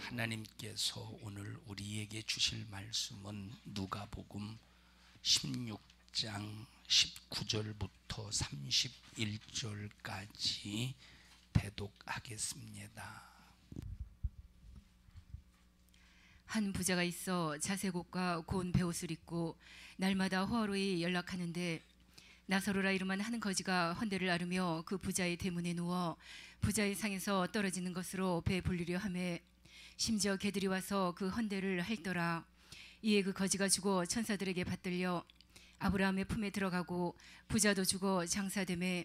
하나님께서 오늘 우리에게 주실 말씀은 누가복음 16장 19절부터 31절까지 대독하겠습니다. 한 부자가 있어 자색옷과 고운 베옷을 입고 날마다 호화로이 연락하는데 나사로라 이름한 한 거지가 헌대를 앓으며 그 부자의 대문에 누워 부자의 상에서 떨어지는 것으로 배 불리려 하며 심지어 개들이 와서 그 헌대를 핥더라. 이에 그 거지가 죽어 천사들에게 받들려 아브라함의 품에 들어가고 부자도 죽어 장사되매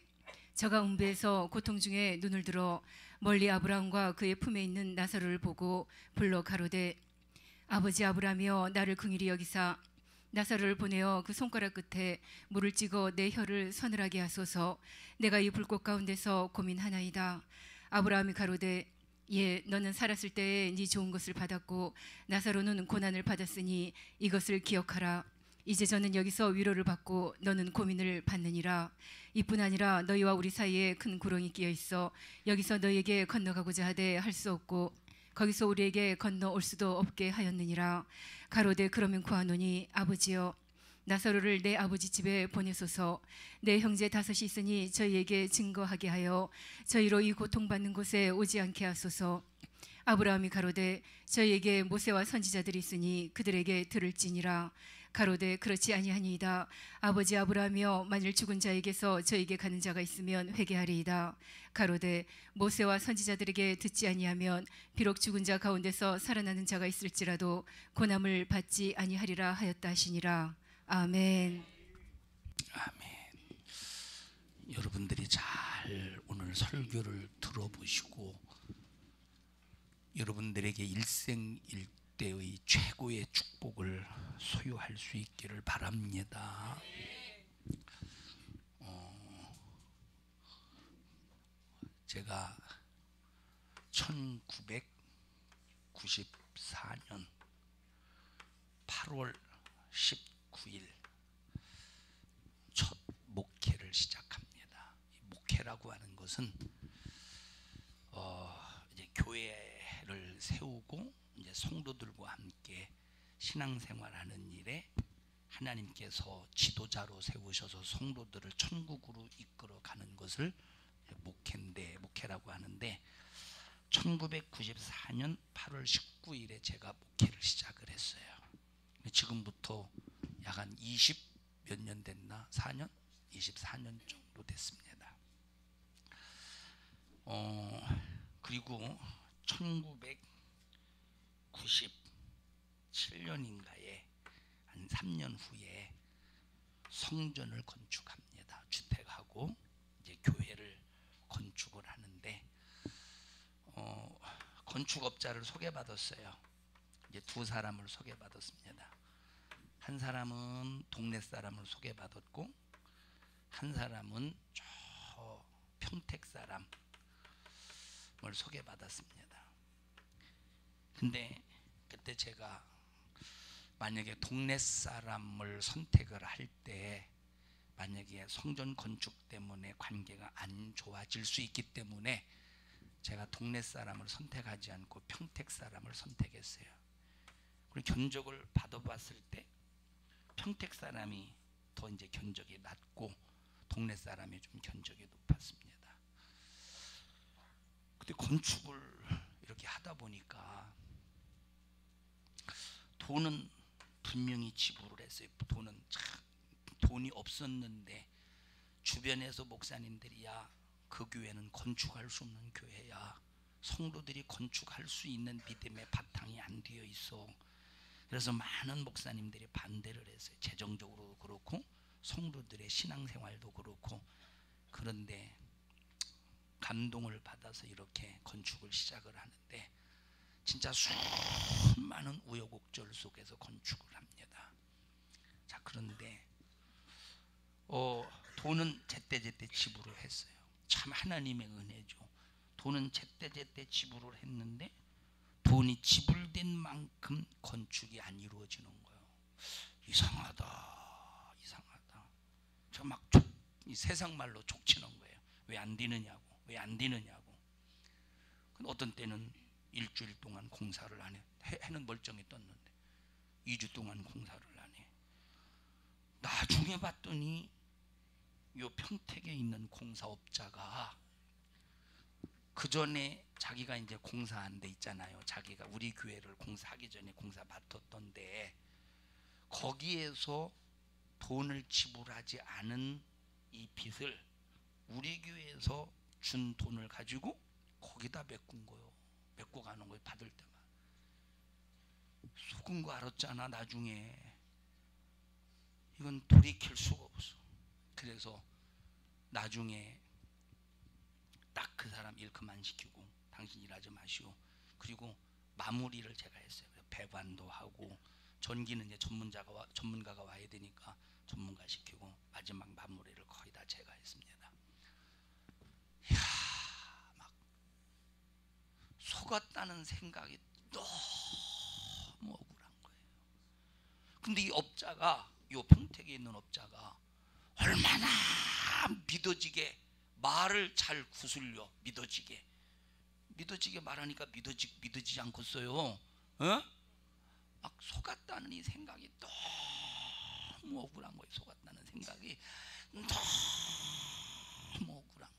저가 음부에서 고통 중에 눈을 들어 멀리 아브라함과 그의 품에 있는 나사로를 보고 불러 가로되 아버지 아브라함이여 나를 긍휼히 여기사 나사로를 보내어 그 손가락 끝에 물을 찍어 내 혀를 서늘하게 하소서. 내가 이 불꽃 가운데서 고민하나이다. 아브라함이 가로되 예, 너는 살았을 때에 네 좋은 것을 받았고 나사로는 고난을 받았으니 이것을 기억하라. 이제 저는 여기서 위로를 받고 너는 고민을 받느니라. 이뿐 아니라 너희와 우리 사이에 큰 구렁이 끼어 있어 여기서 너희에게 건너가고자 하되 할 수 없고 거기서 우리에게 건너올 수도 없게 하였느니라. 가로되 그러면 구하노니 아버지여 나사로를 내 아버지 집에 보내소서. 내 형제 다섯이 있으니 저희에게 증거하게 하여 저희로 이 고통받는 곳에 오지 않게 하소서. 아브라함이 가로되 저희에게 모세와 선지자들이 있으니 그들에게 들을지니라. 가로되 그렇지 아니하니이다. 아버지 아브라함이여 만일 죽은 자에게서 저에게 가는 자가 있으면 회개하리이다. 가로되 모세와 선지자들에게 듣지 아니하면 비록 죽은 자 가운데서 살아나는 자가 있을지라도 고난을 받지 아니하리라 하였다 하시니라. 아멘. 아멘. 여러분들이 잘 오늘 설교를 들어보시고 여러분들에게 일생일대의 최고의 축복을 소유할 수 있기를 바랍니다. 제가 1994년 8월 19일 첫 목회를 시작합니다. 목회라고 하는 것은 이제 교회를 세우고 이제 성도들과 함께 신앙생활하는 일에 하나님께서 지도자로 세우셔서 성도들을 천국으로 이끌어가는 것을 목회라고 하는데 1994년 8월 19일에 제가 목회를 시작을 했어요. 지금부터 약 한 20 몇 년 됐나? 4년? 24년 정도 됐습니다. 그리고 1997년인가에 한 3년 후에 성전을 건축합니다. 주택하고 이제 교회를 건축을 하는데 건축업자를 소개받았어요. 이제 두 사람을 소개받았습니다. 한 사람은 동네 사람을 소개받았고 한 사람은 저 평택 사람을 소개받았습니다. 근데 그때 제가 만약에 동네 사람을 선택을 할 때 만약에 성전 건축 때문에 관계가 안 좋아질 수 있기 때문에 제가 동네 사람을 선택하지 않고 평택 사람을 선택했어요. 그리고 견적을 받아봤을 때 평택 사람이 더 이제 견적이 낮고 동네 사람이 좀 견적이 높았습니다. 근데 건축을 이렇게 하다 보니까 돈은 분명히 지불을 했어요. 돈이 없었는데 주변에서 목사님들이 야, 그 교회는 건축할 수 없는 교회야. 성도들이 건축할 수 있는 믿음의 바탕이 안 되어 있어. 그래서 많은 목사님들이 반대를 했어요. 재정적으로도 그렇고 성도들의 신앙생활도 그렇고. 그런데 감동을 받아서 이렇게 건축을 시작을 하는데 진짜 수많은 우여곡절 속에서 건축을 합니다. 자, 그런데 돈은 제때제때 지불을 했어요. 참 하나님의 은혜죠. 돈은 제때제때 지불을 했는데 돈이 지불된 만큼 건축이 안 이루어지는 거예요. 이상하다. 저 막 이 세상 말로 족치는 거예요. 왜 안 되느냐고. 어떤 때는 일주일 동안 공사를 안 해. 해는 멀쩡히 떴는데 2주 동안 공사를 안 해. 나중에 봤더니 요 평택에 있는 공사업자가 그 전에 자기가 이제 공사한 데 있잖아요. 자기가 우리 교회를 공사하기 전에 공사 맡았던데 거기에서 돈을 지불하지 않은 이 빚을 우리 교회에서 준 돈을 가지고 거기다 메꾼 거요. 메고 가는 거예요. 받을 때만. 속은 거 알았잖아. 나중에 이건 돌이킬 수가 없어. 그래서 나중에 딱 그 사람 일 그만시키고 당신 일하지 마시오. 그리고 마무리를 제가 했어요. 배관도 하고 전기는 이제 전문가가 와야 되니까 전문가 시키고 마지막 마무리를 거의 다 제가 했습니다. 이야, 막 속았다는 생각이 너무 억울한 거예요. 근데 이 업자가, 요 평택에 있는 업자가 얼마나 믿어지게 말을 잘 구슬려. 믿어지게 말하니까 믿어지지 않겠어요. 어? 막 속았다는 이 생각이 너무 억울한 거예요. 속았다는 생각이 너무 억울한 거예요.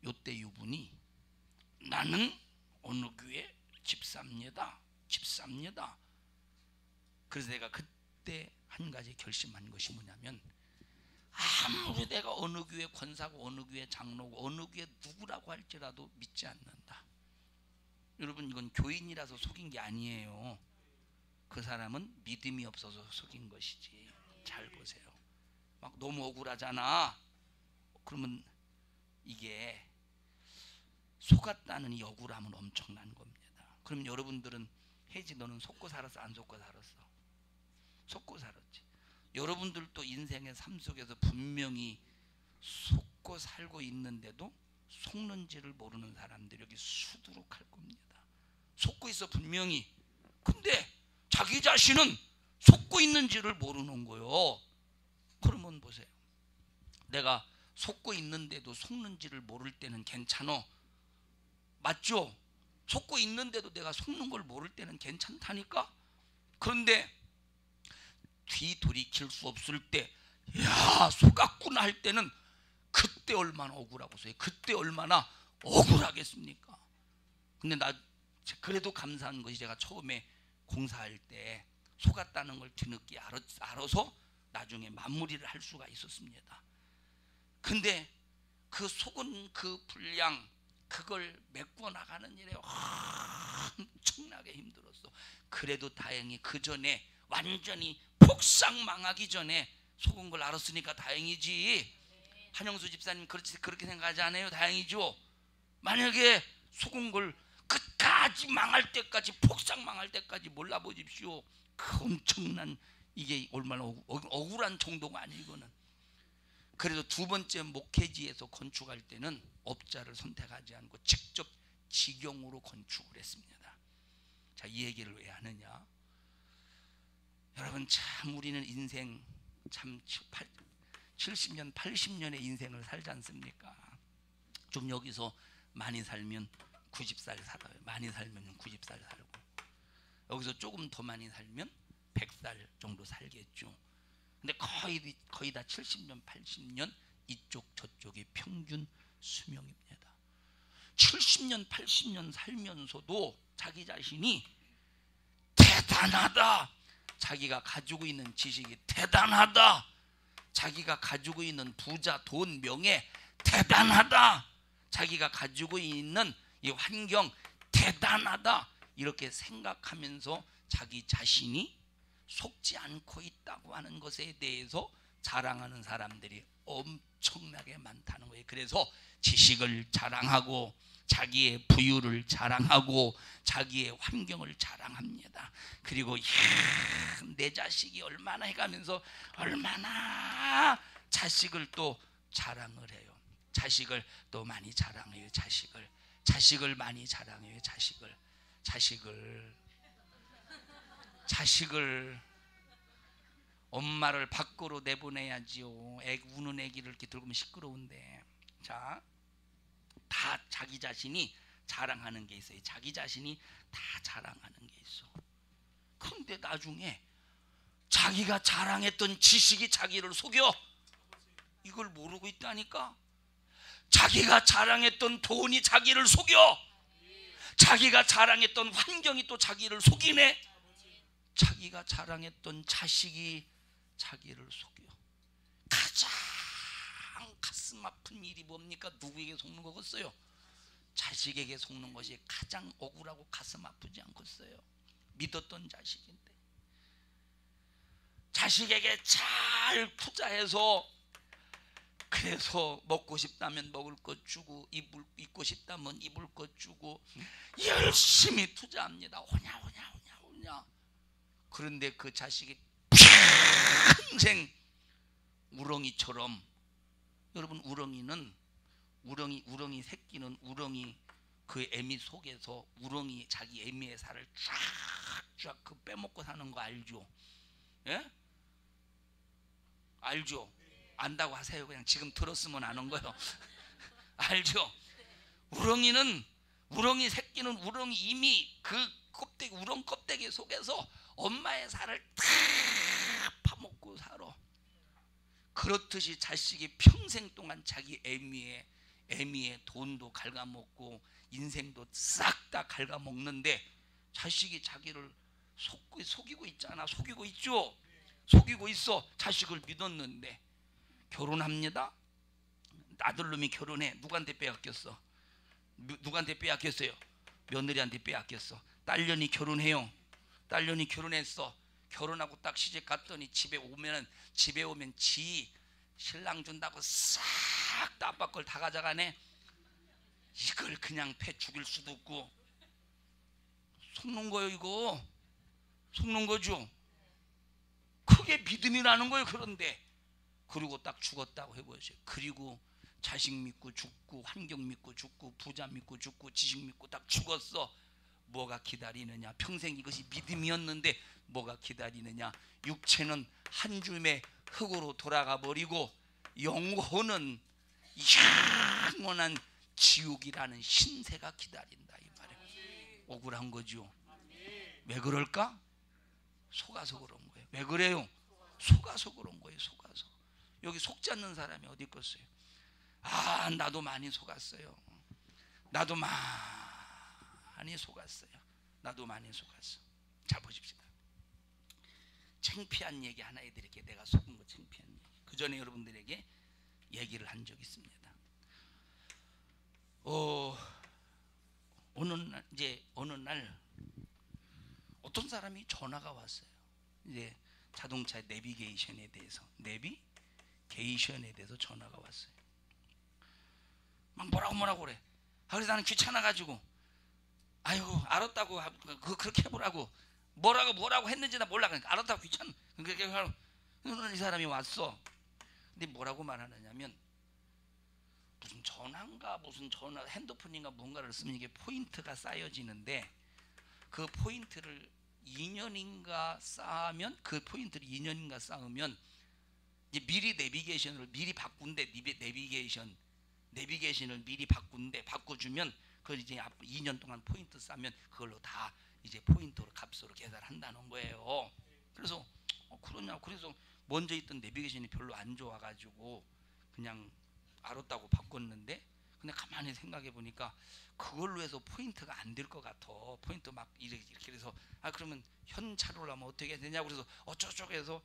요때 이분이 나는 어느 교회 집사입니다. 그래서 내가 그때 한 가지 결심한 것이 뭐냐면, 아무리 내가 어느 교회 권사고 어느 교회 장로고 어느 교회 누구라고 할지라도 믿지 않는다. 여러분, 이건 교인이라서 속인 게 아니에요. 그 사람은 믿음이 없어서 속인 것이지. 잘 보세요. 막 너무 억울하잖아. 그러면 이게 속았다는 이 억울함은 엄청난 겁니다. 그럼 여러분들은 혜지, 너는 속고 살았어, 안 속고 살았어? 속고 살았지. 여러분들도 인생의 삶 속에서 분명히 속고 살고 있는데도 속는지를 모르는 사람들이 여기 수두룩할 겁니다. 속고 있어 분명히. 근데 자기 자신은 속고 있는지를 모르는 거예요. 그러면 보세요. 내가 속고 있는데도 속는지를 모를 때는 괜찮어. 맞죠? 속고 있는데도 내가 속는 걸 모를 때는 괜찮다니까? 그런데 뒤돌이킬 수 없을 때, 야, 속았구나 할 때는 그때 얼마나 억울하고서요. 그때 얼마나 억울하겠습니까? 근데 나 그래도 감사한 것이, 제가 처음에 공사할 때 속았다는 걸 뒤늦게 알아서 나중에 마무리를 할 수가 있었습니다. 근데 그 속은 그 분량, 그걸 메꿔 나가는 일에 엄청나게 힘들었어. 그래도 다행히 그 전에 완전히 폭삭망하기 전에 속은 걸 알았으니까 다행이지. 한영수 집사님 그렇게 생각하지 않아요? 다행이죠. 만약에 속은 걸 끝까지 망할 때까지, 폭삭망할 때까지 몰라보십시오. 그 엄청난, 이게 얼마나 억울한 정도가 아니고는. 그래서 두 번째 목회지에서 건축할 때는 업자를 선택하지 않고 직접 직영으로 건축을 했습니다. 자, 이 얘기를 왜 하느냐? 여러분, 참 우리는 인생 참 70년 80년의 인생을 살지 않습니까? 좀 여기서 많이 살면 90살 살아요. 많이 살면 90살 살고, 여기서 조금 더 많이 살면 100살 정도 살겠죠. 근데 거의 다 70년 80년 이쪽 저쪽이 평균 수명입니다. 70년 80년 살면서도 자기 자신이 대단하다, 자기가 가지고 있는 지식이 대단하다, 자기가 가지고 있는 부자, 돈, 명예 대단하다, 자기가 가지고 있는 이 환경 대단하다, 이렇게 생각하면서 자기 자신이 속지 않고 있다고 하는 것에 대해서 자랑하는 사람들이 엄청나게 많다는 거예요. 그래서 지식을 자랑하고 자기의 부유를 자랑하고 자기의 환경을 자랑합니다. 그리고 내 자식이 얼마나 해가면서 얼마나 자식을 또 자랑을 해요. 자식을 또 많이 자랑해요. 자식을 많이 자랑해요. 자식을 엄마를 밖으로 내보내야지요. 우는 애기를 이렇게 들고 오면 시끄러운데. 자, 다 자기 자신이 자랑하는 게 있어요. 자기 자신이 다 자랑하는 게 있어. 그런데 나중에 자기가 자랑했던 지식이 자기를 속여. 이걸 모르고 있다니까. 자기가 자랑했던 돈이 자기를 속여. 자기가 자랑했던 환경이 또 자기를 속이네. 자기가 자랑했던 자식이 자기를 속여. 가장 가슴 아픈 일이 뭡니까? 누구에게 속는 거겠어요? 자식에게 속는 것이 가장 억울하고 가슴 아프지 않겠어요? 믿었던 자식인데 자식에게 잘 투자해서, 그래서 먹고 싶다면 먹을 것 주고 입고 싶다면 입을 것 주고 열심히 투자합니다. 오냐. 그런데 그 자식이 평생 우렁이처럼, 여러분 우렁이 새끼는 우렁이 그 애미 속에서 우렁이 자기 애미의 살을 쫙쫙 그 빼먹고 사는 거 알죠? 예? 알죠? 안다고 하세요. 그냥 지금 들었으면 아는 거예요. 알죠? 우렁이 새끼는 우렁이 이미 그 껍데기, 우렁 껍데기 속에서 엄마의 살을 다 파먹고 살아. 그렇듯이 자식이 평생 동안 자기 애미의 돈도 갉아먹고 인생도 싹 다 갉아먹는데 자식이 자기를 속이고 있잖아. 속이고 있죠? 속이고 있어. 자식을 믿었는데 결혼합니다. 아들놈이 결혼해. 누구한테 빼앗겼어? 누구한테 빼앗겼어요? 며느리한테 빼앗겼어. 딸년이 결혼해요. 딸년이 결혼했어. 결혼하고 딱 시집 갔더니 집에 오면 지 신랑 준다고 싹 다 아빠 걸 다 가져가네. 이걸 그냥 패 죽일 수도 없고. 속는 거예요. 이거 속는 거죠. 그게 믿음이라는 거예요. 그런데 그리고 딱 죽었다고 해보세요. 그리고 자식 믿고 죽고 환경 믿고 죽고 부자 믿고 죽고 지식 믿고 딱 죽었어. 뭐가 기다리느냐? 평생 이것이 믿음이었는데 뭐가 기다리느냐? 육체는 한 줌의 흙으로 돌아가 버리고 영혼은 영원한 지옥이라는 신세가 기다린다 이 말이에요. 억울한 거죠. 왜 그럴까? 속아서 그런 거예요. 왜 그래요? 속아서 그런 거예요. 속아서. 여기 속지 않는 사람이 어디 있겠어요? 아, 나도 많이 속았어요. 나도 많이 속았어요. 나도 많이 속았어. 자, 보십시다. 창피한 얘기 하나 해드릴게요. 내가 속은 거 창피한 얘기. 그 전에 여러분들에게 얘기를 한 적이 있습니다. 어느 날 어떤 사람이 전화가 왔어요. 이제 자동차 내비게이션에 대해서 전화가 왔어요. 막 뭐라고 그래. 그래서 나는 귀찮아가지고 아이고 알았다고 그렇게 해보라고 뭐라고 했는지 나 몰라. 그러니까 알았다고 귀찮아. 그러니까 이 사람이 왔어. 근데 뭐라고 말하느냐면 무슨 전화 핸드폰인가 뭔가를 쓰면 이게 포인트가 쌓여지는데 그 포인트를 2년인가 쌓으면 이제 미리 내비게이션을 미리 바꾼대. 내비게이션을 미리 바꿔주면 그걸 이제 2년 동안 포인트 쌓으면 그걸로 다 이제 포인트로 값으로 계산한다는 거예요. 그래서 그러냐. 그래서 먼저 있던 내비게이션이 별로 안 좋아가지고 그냥 알았다고 바꿨는데, 근데 가만히 생각해 보니까 그걸로 해서 포인트가 안 될 것 같아. 포인트 막 이렇게 해서 그러면 현찰로 하면 어떻게 해야 되냐고 그래서 어쩌고 해서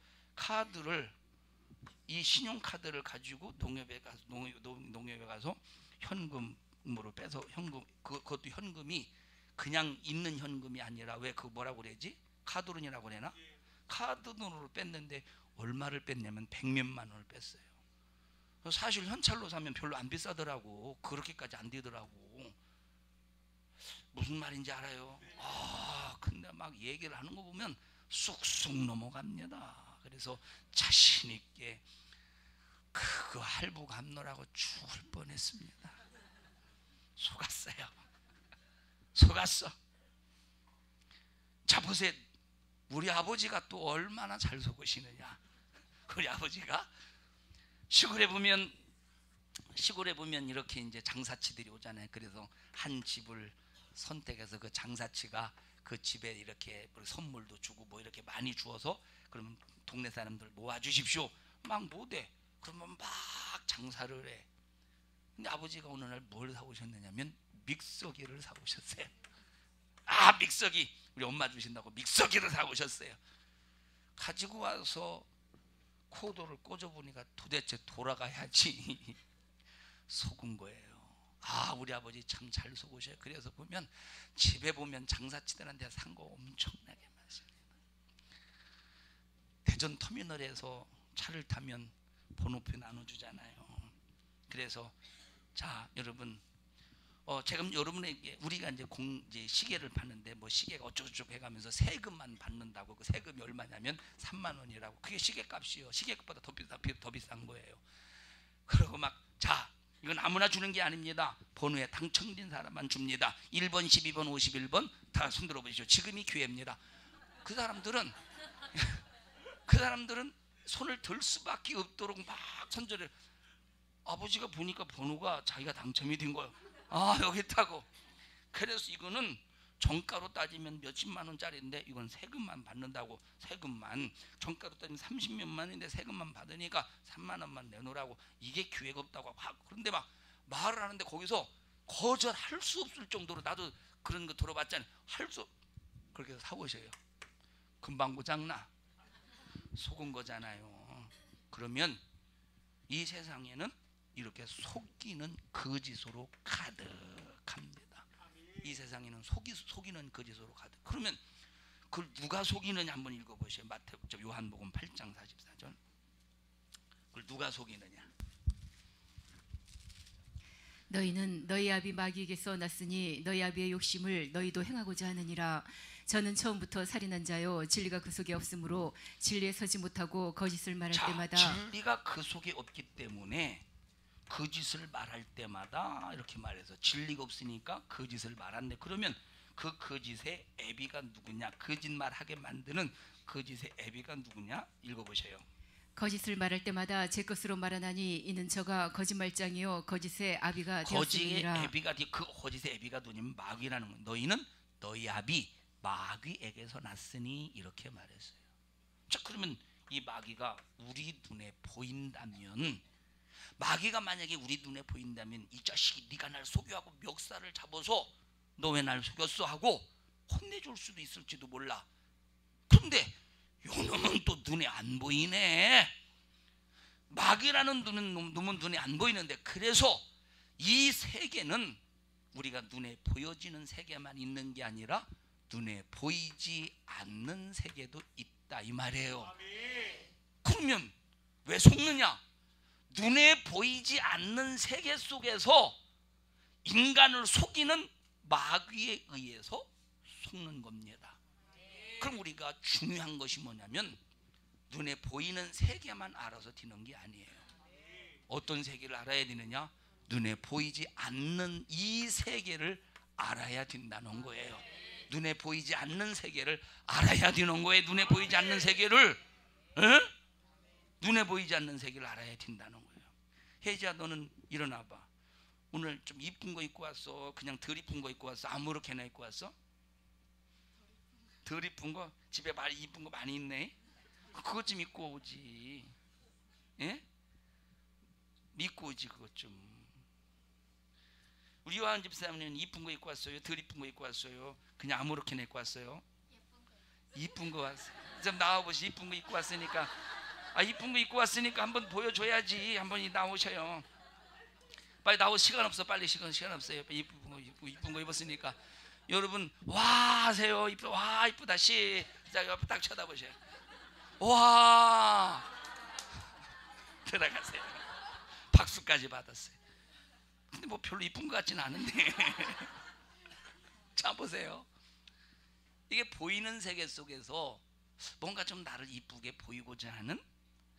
이 신용카드를 가지고 농협에 가서 현금으로 빼서 그것도 현금이 그냥 있는 현금이 아니라 왜 그 뭐라고 그러지? 카드론이라고 그러나? 카드론으로 뺐는데 얼마를 뺐냐면 100몇만 원을 뺐어요. 사실 현찰로 사면 별로 안 비싸더라고. 그렇게까지 안 되더라고. 무슨 말인지 알아요? 근데 막 얘기를 하는 거 보면 쑥쑥 넘어갑니다. 그래서 자신 있게 그거 할부 갚느라고 죽을 뻔했습니다. 속았어. 자, 보세요. 우리 아버지가 또 얼마나 잘 속으시느냐. 우리 아버지가 시골에 보면 시골에 보면 이렇게 이제 장사치들이 오잖아요. 그래서 한 집을 선택해서 그 장사치가 그 집에 이렇게 선물도 주고 뭐 이렇게 많이 주어서 그러면 동네 사람들 모아 주십시오. 막 못해. 그러면 막 장사를 해. 근데 아버지가 어느 날 뭘 사오셨느냐면 믹서기를 사오셨어요. 아, 믹서기. 우리 엄마 주신다고 믹서기를 사오셨어요. 가지고 와서 코드를 꽂아보니까 도대체 돌아가야지 속은 거예요. 아, 우리 아버지 참 잘 속으셔요. 그래서 보면 집에 보면 장사치들한테 산 거 엄청나게 많습니다. 대전 터미널에서 차를 타면 번호표 나눠주잖아요. 그래서 자, 여러분, 지금 여러분에게 우리가 이제 시계를 파는데 뭐 시계가 어쩌고저쩌고 해가면서 세금만 받는다고. 그 세금이 얼마냐면 3만 원이라고. 그게 시계값이요. 시계값보다 더 비싼 거예요. 그러고 막 자, 이건 아무나 주는 게 아닙니다. 번호에 당첨된 사람만 줍니다. 1번, 12번, 51번 다 손들어 보시죠. 지금이 기회입니다. 그 사람들은 손을 들 수밖에 없도록 막 손절을. 아버지가 보니까 번호가 자기가 당첨이 된 거예요. 아, 여기 있다고. 그래서 이거는 정가로 따지면 몇십만 원짜리인데 이건 세금만 받는다고. 세금만 정가로 따지면 30몇만 원인데 세금만 받으니까 3만 원만 내놓으라고. 이게 기회가 없다고. 그런데 막 말을 하는데 거기서 거절할 수 없을 정도로, 나도 그런 거 들어봤잖아요. 할 수. 그렇게 해서 사오셔요. 금방 고장나. 속은 거잖아요. 그러면 이 세상에는 이렇게 속이는 거짓으로 가득합니다. 이 세상에는 속이는 거짓으로 가득. 그러면 그걸 누가 속이느냐 한번 읽어보세요. 요한복음 8장 44절. 그걸 누가 속이느냐? 너희는 너희 아비 마귀에게서 났으니 너희 아비의 욕심을 너희도 행하고자 하느니라. 저는 처음부터 살인한 자요 진리가 그 속에 없으므로 진리에 서지 못하고 거짓을 말할 때마다. 진리가 그 속에 없기 때문에 거짓을 말할 때마다 이렇게 말해서 진리가 없으니까 거짓을 말한대. 그러면 그 거짓의 애비가 누구냐? 거짓말하게 만드는 거짓의 애비가 누구냐? 읽어보세요. 거짓을 말할 때마다 제 것으로 말하나니 이는 저가 거짓말장이요 거짓의 아비가 되었음이니라. 그 거짓의 애비가 누구냐면 마귀라는 거예요. 너희는 너희 아비 마귀에게서 났으니 이렇게 말했어요. 자, 그러면 이 마귀가 우리 눈에 보인다면, 마귀가 만약에 우리 눈에 보인다면 이 자식이 네가 날 속여하고 멱살을 잡아서 너 왜 날 속였어 하고 혼내줄 수도 있을지도 몰라. 그런데 요놈은 또 눈에 안 보이네. 마귀라는 놈은 눈에 안 보이는데, 그래서 이 세계는 우리가 눈에 보여지는 세계만 있는 게 아니라 눈에 보이지 않는 세계도 있다 이 말이에요. 그러면 왜 속느냐? 눈에 보이지 않는 세계 속에서 인간을 속이는 마귀에 의해서 속는 겁니다. 그럼 우리가 중요한 것이 뭐냐면 눈에 보이는 세계만 알아서 되는 게 아니에요. 어떤 세계를 알아야 되느냐? 눈에 보이지 않는 이 세계를 알아야 된다는 거예요. 눈에 보이지 않는 세계를 알아야 되는 거예요. 눈에 보이지 않는 세계를, 눈에 보이지 않는 세계를 알아야 된다는 거예요. 혜지야, 너는 일어나 봐. 오늘 좀 이쁜 거 입고 왔어? 그냥 덜 이쁜 거 입고 왔어? 아무렇게나 입고 왔어? 덜 이쁜 거? 집에 이쁜 거 많이 있네. 그것 좀 입고 오지. 예? 입고 오지 그것 좀. 우리 요한 집사님은 이쁜 거 입고 왔어요? 덜 이쁜 거 입고 왔어요? 그냥 아무렇게나 입고 왔어요? 이쁜 거 왔어요. 좀 나와보시. 이쁜 거 입고 왔으니까. 이쁜 거 입고 왔으니까 한번 보여줘야지. 한번 나오셔요. 빨리 나오. 시간 없어. 빨리 시간 없어요. 이쁜 거 입었으니까. 여러분 와 하세요. 와 이쁘다. 시작. 옆에 딱 쳐다보세요. 와 들어가세요. 박수까지 받았어요. 근데 뭐 별로 이쁜 것 같지는 않은데. 자 보세요. 이게 보이는 세계 속에서 뭔가 좀 나를 이쁘게 보이고자 하는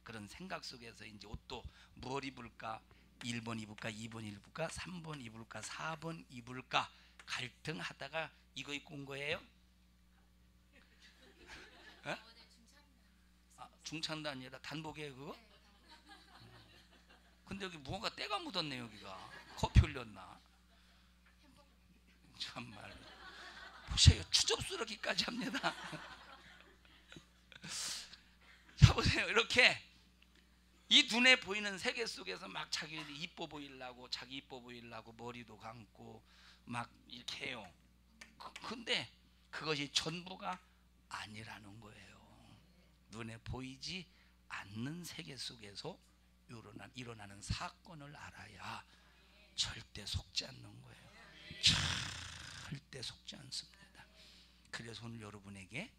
그런 생각 속에서 이제 옷도 뭘 입을까? 1번 입을까? 2번 입을까? 3번 입을까? 4번 입을까? 갈등하다가 이거 입고 온 거예요? 중창도 아니라 단복이에요 그거? 근데 여기 무언가 때가 묻었네. 여기가 커피 흘렸나? 정말 보세요. 추접스럽기까지 합니다. 자 보세요. 이렇게 이 눈에 보이는 세계 속에서 막 자기들이 이뻐 보이려고, 자기 이뻐 보이려고 머리도 감고 막 이렇게 해요. 근데 그것이 전부가 아니라는 거예요. 눈에 보이지 않는 세계 속에서 일어나는 사건을 알아야 절대 속지 않는 거예요. 절대 속지 않습니다. 그래서 오늘 여러분에게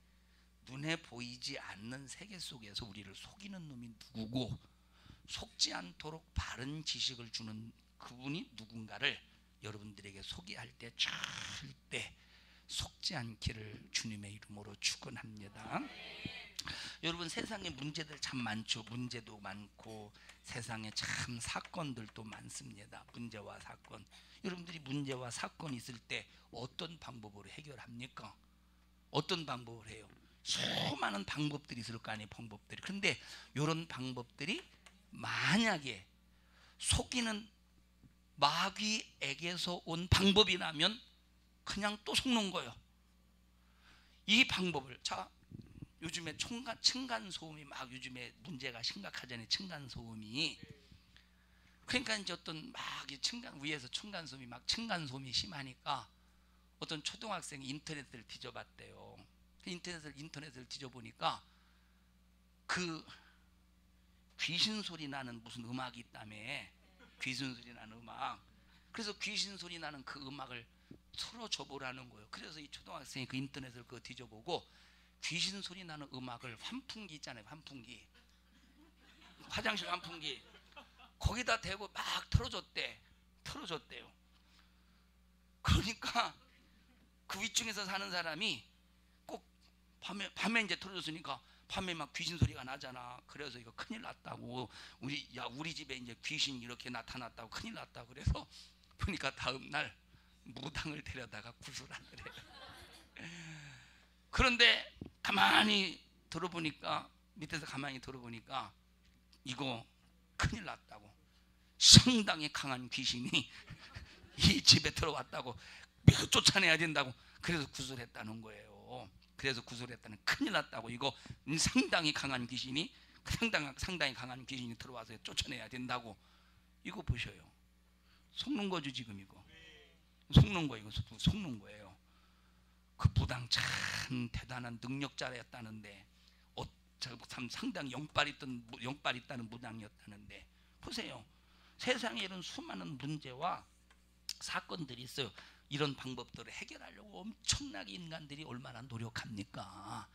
눈에 보이지 않는 세계 속에서 우리를 속이는 놈이 누구고, 속지 않도록 바른 지식을 주는 그분이 누군가를 여러분들에게 소개할 때 절대 속지 않기를 주님의 이름으로 축원합니다. 여러분, 세상에 문제들 참 많죠. 문제도 많고 세상에 참 사건들도 많습니다. 문제와 사건. 여러분들이 문제와 사건이 있을 때 어떤 방법으로 해결합니까? 어떤 방법을 해요? 수많은 방법들이 있을 거 아니에요. 방법들이. 그런데 이런 방법들이 만약에 속이는 마귀에게서 온 방법이라면 그냥 또 속는 거예요. 이 방법을, 자, 요즘에 층간소음이 막 요즘에 문제가 심각하잖아요. 층간소음이. 그러니까 이제 어떤 막 위에서 층간소음이 심하니까 어떤 초등학생이 인터넷을 뒤져봤대요. 인터넷을 뒤져보니까 그 귀신 소리 나는 무슨 음악이 있다며. 귀신 소리 나는 음악. 그래서 귀신 소리 나는 그 음악을 틀어줘 보라는 거예요. 그래서 이 초등학생이 그 인터넷을 그거 뒤져보고 귀신 소리 나는 음악을 환풍기 있잖아요. 환풍기. 화장실 환풍기. 거기다 대고 막 틀어줬대요. 그러니까 그 위층에서 사는 사람이 꼭 밤에 이제 틀어줬으니까 밤에 막 귀신 소리가 나잖아. 그래서 이거 큰일 났다고. 우리 집에 이제 귀신이 이렇게 나타났다고, 큰일 났다고. 그래서 보니까 다음 날 무당을 데려다가 구슬하는 거래요. 그런데 가만히 들어보니까, 밑에서 가만히 들어보니까 이거 큰일 났다고. 상당히 강한 귀신이 이 집에 들어왔다고, 쫓아내야 된다고. 그래서 구슬했다는 거예요. 큰일 났다고. 이거 상당히 강한 귀신이 들어와서 쫓아내야 된다고. 이거 보셔요. 속는 거죠 지금. 이거 속는 거예요. 그 무당 참 대단한 능력자였다는데, 참 상당히 영빨 있다는 무당이었다는데, 보세요. 세상에 이런 수많은 문제와 사건들이 있어요. 이런 방법들을 해결하려고 엄청나게 인간들이 얼마나 노력합니까?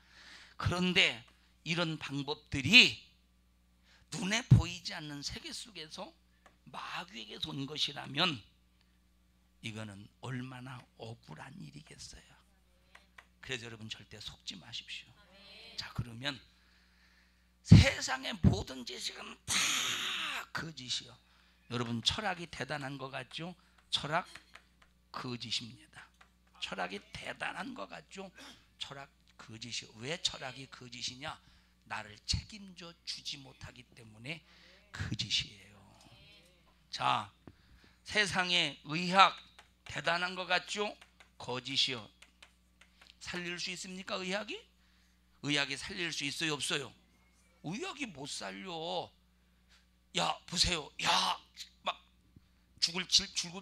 그런데 이런 방법들이 눈에 보이지 않는 세계 속에서 마귀에게서 온 것이라면 이거는 얼마나 억울한 일이겠어요. 그래서 여러분 절대 속지 마십시오. 자, 그러면 세상의 모든 지식은 다 거짓이요. 여러분, 철학이 대단한 것 같죠? 철학 거짓입니다. 철학이 대단한 것 같죠? 철학 거짓이요. 왜 철학이 거짓이냐? 나를 책임져 주지 못하기 때문에 거짓이에요. 자, 세상의 의학 대단한 것 같죠? 거짓이요. 살릴 수 있습니까? 의학이 살릴 수 있어요, 없어요? 의학이 못 살려. 야, 보세요. 야, 막 죽을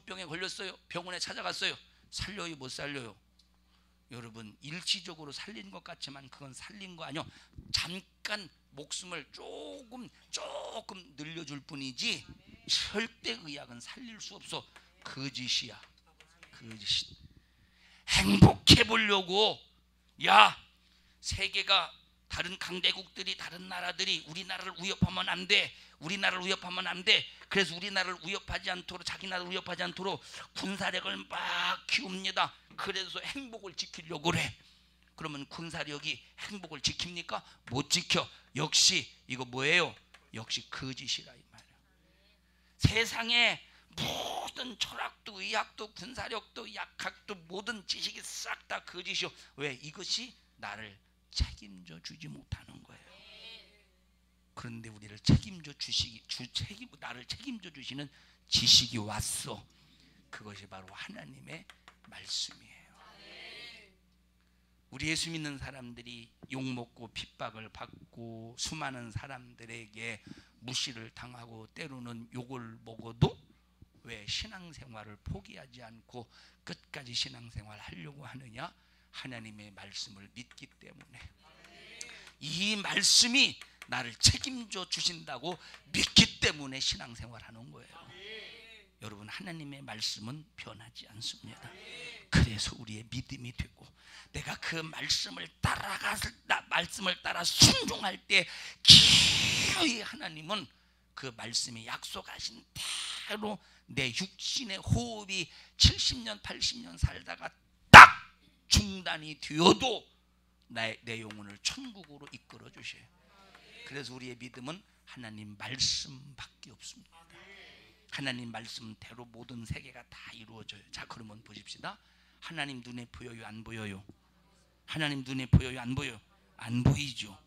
병에 걸렸어요. 병원에 찾아갔어요. 살려요, 못 살려요? 여러분, 일시적으로 살린 것 같지만 그건 살린 거 아니요. 잠깐 목숨을 조금 늘려줄 뿐이지 절대 의학은 살릴 수 없어. 거짓이야. 거짓. 행복해 보려고, 야, 세계가 다른 강대국들이, 다른 나라들이 우리나라를 위협하면 안 돼. 그래서 우리나라를 위협하지 않도록, 자기 나라를 위협하지 않도록 군사력을 막 키웁니다. 그래서 행복을 지키려고 그래. 그러면 군사력이 행복을 지킵니까? 못 지켜. 역시 이거 뭐예요? 역시 거짓이라 이 말이야. 세상에 모든 철학도, 의학도, 군사력도, 약학도, 모든 지식이 싹 다 거짓이요. 왜? 이것이 나를 책임져 주지 못하는 거예요. 그런데 우리를 나를 책임져 주시는 지식이 왔어. 그것이 바로 하나님의 말씀이에요. 우리 예수 믿는 사람들이 욕먹고 핍박을 받고 수많은 사람들에게 무시를 당하고 때로는 욕을 먹어도 왜 신앙생활을 포기하지 않고 끝까지 신앙생활 하려고 하느냐? 하나님의 말씀을 믿기 때문에. 이 말씀이 나를 책임져 주신다고 믿기 때문에 신앙생활 하는 거예요. 여러분, 하나님의 말씀은 변하지 않습니다. 그래서 우리의 믿음이 되고, 내가 그 말씀을 따라 순종할 때 기어이 하나님은 그 말씀이 약속하신 대로 내 육신의 호흡이 70년 80년 살다가 딱 중단이 되어도 내 영혼을 천국으로 이끌어 주셔요. 그래서 우리의 믿음은 하나님 말씀밖에 없습니다. 하나님 말씀대로 모든 세계가 다 이루어져요. 자, 그러면 보십시다. 하나님 눈에 보여요, 안 보여요? 하나님 눈에 보여요, 안 보여요? 안 보이죠.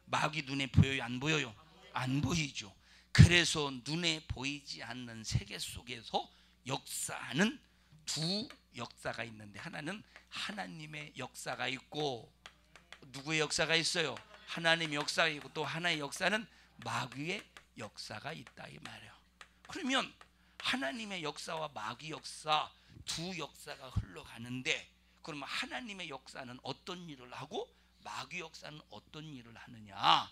마귀 눈에 보여요, 안 보여요? 안 보이죠. 그래서 눈에 보이지 않는 세계 속에서 역사하는 두 역사가 있는데, 하나는 하나님의 역사가 있고, 누구의 역사가 있어요? 하나님의 역사가 있고, 또 하나의 역사는 마귀의 역사가 있다, 이 말이에요. 그러면 하나님의 역사와 마귀 역사 두 역사가 흘러가는데, 그러면 하나님의 역사는 어떤 일을 하고 마귀 역사는 어떤 일을 하느냐?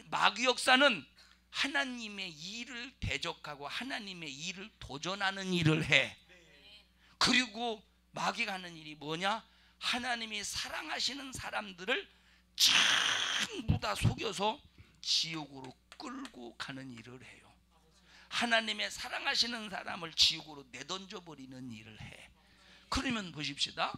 마귀 역사는 하나님의 일을 대적하고 하나님의 일을 도전하는 일을 해. 그리고 마귀가 하는 일이 뭐냐? 하나님이 사랑하시는 사람들을 전부 다 속여서 지옥으로 끌고 가는 일을 해요. 하나님의 사랑하시는 사람을 지옥으로 내던져버리는 일을 해. 그러면 보십시다.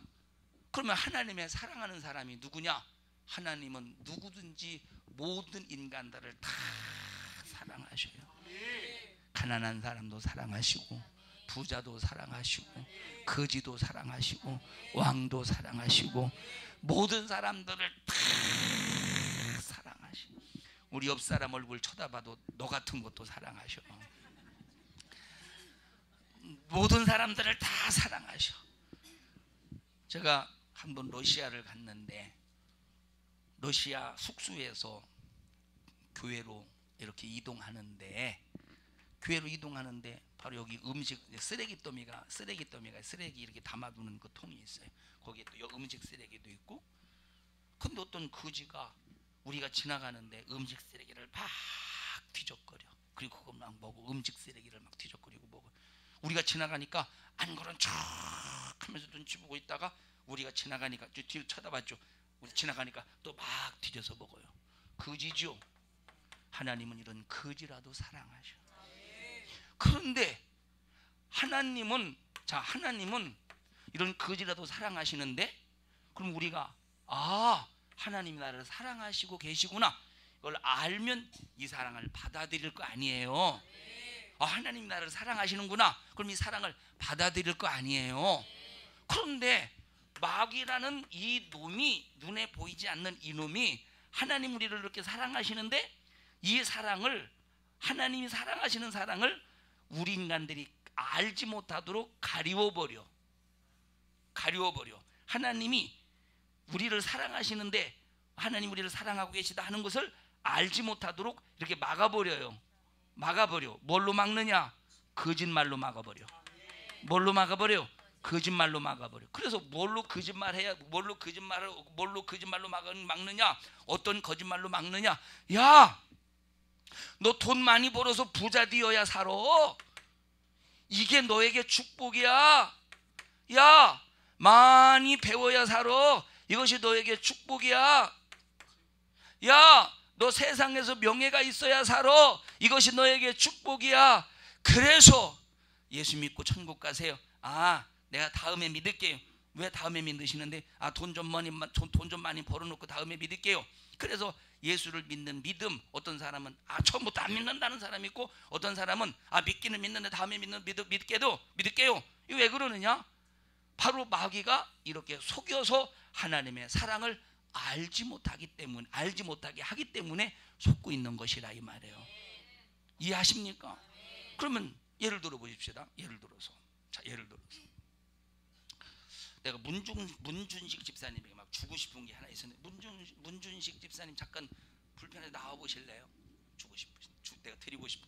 그러면 하나님의 사랑하는 사람이 누구냐? 하나님은 누구든지 모든 인간들을 다 사랑하셔요. 가난한 사람도 사랑하시고, 부자도 사랑하시고, 거지도 사랑하시고, 왕도 사랑하시고, 모든 사람들을 다 사랑하시고, 우리 옆 사람 얼굴 쳐다봐도 너 같은 것도 사랑하셔. 모든 사람들을 다 사랑하셔. 제가 한번 러시아를 갔는데, 러시아 숙소에서 교회로 이렇게 이동하는데 바로 여기 음식 쓰레기 이렇게 담아두는 그 통이 있어요. 거기에 또 음식 쓰레기도 있고. 근데 어떤 거지가 우리가 지나가는데 음식 쓰레기를 막 뒤적거려. 그리고 그걸 막 먹어. 음식 쓰레기를 막 뒤적거리고 먹어. 우리가 지나가니까 안 그런 척 하면서 눈치 보고 있다가 우리가 지나가니까 뒤로 쳐다봤죠. 우리 지나가니까 또 막 뒤져서 먹어요. 거지죠. 하나님은 이런 거지라도 사랑하셔. 그런데 하나님은 이런 거지라도 사랑하시는데, 그럼 우리가 하나님이 나를 사랑하시고 계시구나, 이걸 알면 이 사랑을 받아들일 거 아니에요. 하나님이 나를 사랑하시는구나, 그럼 이 사랑을 받아들일 거 아니에요. 그런데 마귀라는 이 놈이, 눈에 보이지 않는 이 놈이 하나님 우리를 이렇게 사랑하시는데, 이 사랑을, 하나님이 사랑하시는 사랑을 우리 인간들이 알지 못하도록 가리워버려. 하나님이 우리를 사랑하시는데, 하나님 우리를 사랑하고 계시다 하는 것을 알지 못하도록 이렇게 막아버려. 뭘로 막느냐? 거짓말로 막아버려. 뭘로 막아버려? 거짓말로 막아버려. 그래서 뭘로 거짓말로 막느냐? 어떤 거짓말로 막느냐? 야, 너 돈 많이 벌어서 부자 되어야 살아. 이게 너에게 축복이야. 야, 많이 배워야 살아. 이것이 너에게 축복이야. 야, 너 세상에서 명예가 있어야 살아. 이것이 너에게 축복이야. 그래서 예수 믿고 천국 가세요. 내가 다음에 믿을게요. 왜 다음에 믿으시는데? 돈 좀 많이 벌어놓고 다음에 믿을게요. 그래서 예수를 믿는 믿음, 어떤 사람은 처음부터 안 믿는다는 사람이 있고, 어떤 사람은 믿기는 믿는데 다음에 믿을게요. 이거 왜 그러느냐? 바로 마귀가 이렇게 속여서 하나님의 사랑을 알지 못하게 하기 때문에 속고 있는 것이라 이 말이에요. 이해하십니까? 그러면 예를 들어 보십시다. 예를 들어서 내가 문준식 집사님에게 막 주고 싶은 게 하나 있었는데, 문준식 집사님 잠깐 불편해서 나와 보실래요? 주고 싶으신, 내가 드리고 싶은